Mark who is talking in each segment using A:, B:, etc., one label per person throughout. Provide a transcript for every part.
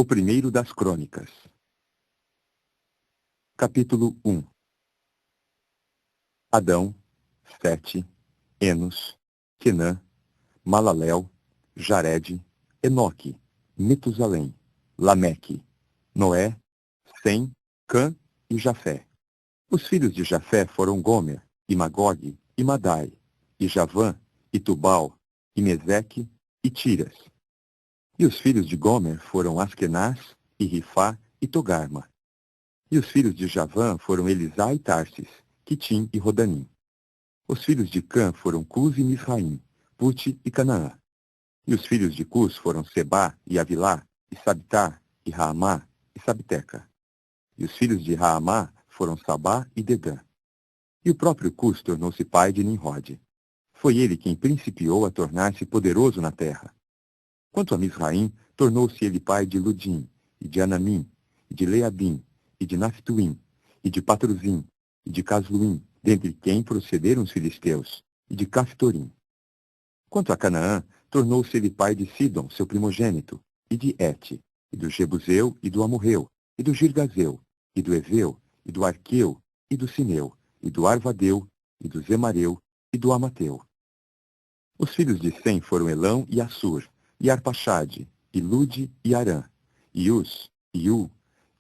A: O primeiro das crônicas. Capítulo 1. Adão, Sete, Enos, Quenã, Malalel, Jared, Enoque, Metusalém, Lameque, Noé, Sem, Cã e Jafé. Os filhos de Jafé foram Gomer, e Magogue, e Madai, e Javã, e Tubal, e Meseque, e Tiras. E os filhos de Gomer foram Askenaz, e Rifá, e Togarma. E os filhos de Javã foram Elisá e Tarsis, Quitim e Rodanim. Os filhos de Cã foram Cus e Misraim, Pute e Canaã. E os filhos de Cus foram Sebá e Avilá, e Sabitá, e Raamá, e Sabteca. E os filhos de Raamá foram Sabá e Dedã. E o próprio Cus tornou-se pai de Nimrod. Foi ele quem principiou a tornar-se poderoso na terra. Quanto a Misraim, tornou-se ele pai de Ludim, e de Anamim, e de Leabim, e de Naphtuim, e de Patruzim, e de Casluim, dentre quem procederam os filisteus, e de Caftorim. Quanto a Canaã, tornou-se ele pai de Sidom, seu primogênito, e de Et, e do Jebuseu, e do Amorreu, e do Girgazeu, e do Eveu, e do Arqueu, e do Sineu, e do Arvadeu, e do Zemareu, e do Amateu. Os filhos de Sem foram Elão e Assur, e Arpaxade, e Lude e Arã, e Us, e U,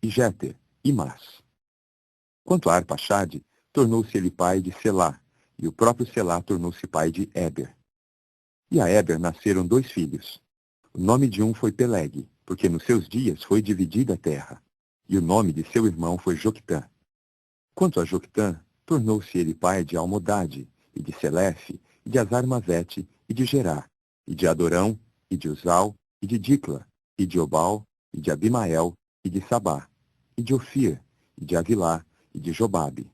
A: e Jéter, e Mas. Quanto a Arpaxade, tornou-se ele pai de Selá, e o próprio Selá tornou-se pai de Éber. E a Éber nasceram 2 filhos. O nome de um foi Peleg, porque nos seus dias foi dividida a terra, e o nome de seu irmão foi Joctã. Quanto a Joctã, tornou-se ele pai de Almodade, e de Selefe, e de Azarmavete, e de Gerá, e de Adorão, e de Uzal, e de Dicla, e de Obal, e de Abimael, e de Sabá, e de Ofir, e de Avilá, e de Jobabe.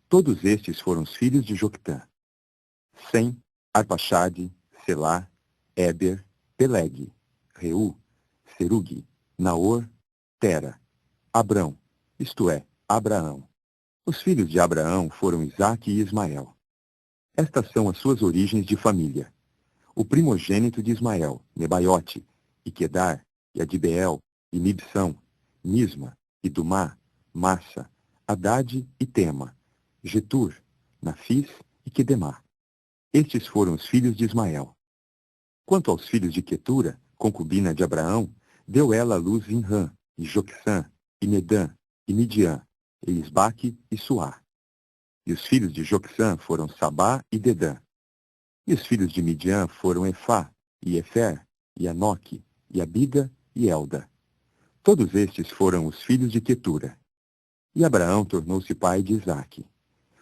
A: Todos estes foram os filhos de Joctã. Sem, Arpaxade, Selá, Éber, Peleg, Reu, Serugue, Naor, Tera, Abrão, isto é, Abraão. Os filhos de Abraão foram Isaque e Ismael. Estas são as suas origens de família. O primogênito de Ismael, Nebaiote, e Quedar, e Adibeel, e Mibsão, Misma, e Dumá, Massa, Hadade e Tema, Getur, Nafis e Quedemá. Estes foram os filhos de Ismael. Quanto aos filhos de Quetura, concubina de Abraão, deu ela à luz Zinrã, e Joqusã, e Medã, e Midian, e Isbaque e Suá. E os filhos de Joqusã foram Sabá e Dedã. E os filhos de Midian foram Efá, e Efer, e Anoque, e Abida e Elda. Todos estes foram os filhos de Quetura. E Abraão tornou-se pai de Isaque.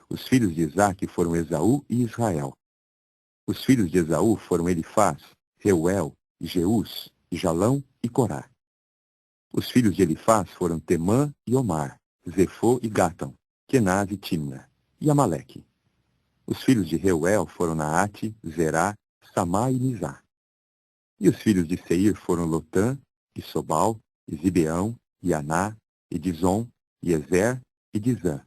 A: Os filhos de Isaque foram Esaú e Israel. Os filhos de Esaú foram Elifaz, Reuel, Jeus, Jalão e Corá. Os filhos de Elifaz foram Temã e Omar, Zefô e Gatão, Kenaz e Timna, e Amaleque. Os filhos de Reuel foram Naate, Zerá, Samá e Mizá. E os filhos de Seir foram Lotã, e Sobal, e Zibeão, e Aná, e Dizon, e Ezer, e Dizã.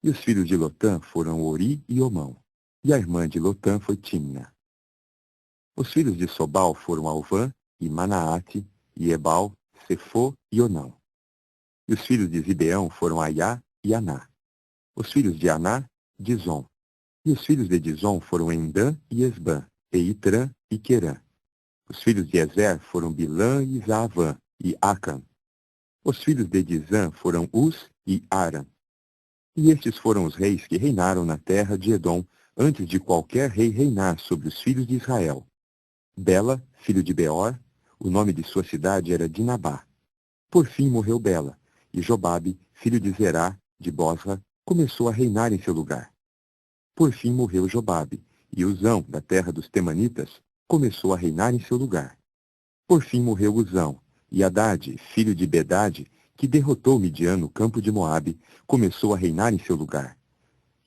A: E os filhos de Lotã foram Ori e Omão. E a irmã de Lotã foi Timna. Os filhos de Sobal foram Alvã, e Manaate, e Ebal, Sefô e Onão. E os filhos de Zibeão foram Aiá e Aná. Os filhos de Aná, Dizon. E os filhos de Dizon foram Endã e Esbã, e Itrã e Querã. Os filhos de Ezer foram Bilã e Zaavã, e Acã. Os filhos de Dizã foram Uz e Aram. E estes foram os reis que reinaram na terra de Edom, antes de qualquer rei reinar sobre os filhos de Israel. Bela, filho de Beor, o nome de sua cidade era Dinabá. Por fim morreu Bela, e Jobabe, filho de Zerá, de Bosra, começou a reinar em seu lugar. Por fim morreu Jobabe, e Uzão, da terra dos Temanitas, começou a reinar em seu lugar. Por fim morreu Uzão, e Hadade, filho de Bedade, que derrotou Midian no campo de Moabe, começou a reinar em seu lugar.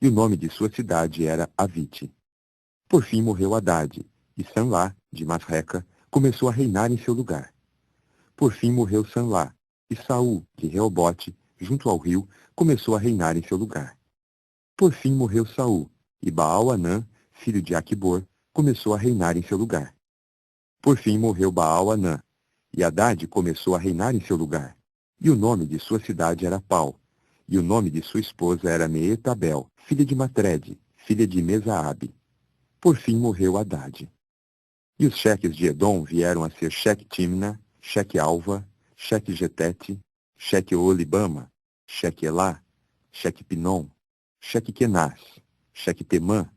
A: E o nome de sua cidade era Avite. Por fim morreu Hadade, e Sanlá, de Masreca, começou a reinar em seu lugar. Por fim morreu Sanlá, e Saul, de Reobote, junto ao rio, começou a reinar em seu lugar. Por fim morreu Saul, e Baal-Anã, filho de Aquibor, começou a reinar em seu lugar. Por fim morreu Baal-Anã, E Hadade começou a reinar em seu lugar. E o nome de sua cidade era Pau. E o nome de sua esposa era Meetabel, filha de Matred, filha de Mesaabe. Por fim morreu Hadade. E os cheques de Edom vieram a ser cheque Timna, cheque Alva, cheque Getete, cheque Olibama, cheque Elá, cheque Pinom, cheque Kenaz, cheque Temã,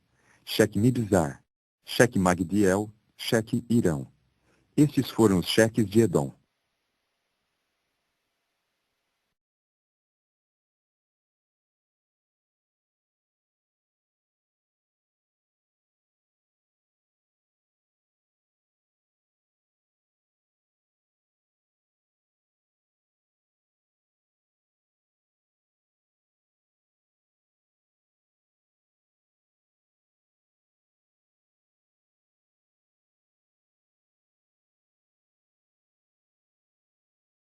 A: cheque Mibzar, cheque Magdiel, cheque Irão. Estes foram os cheques de Edom.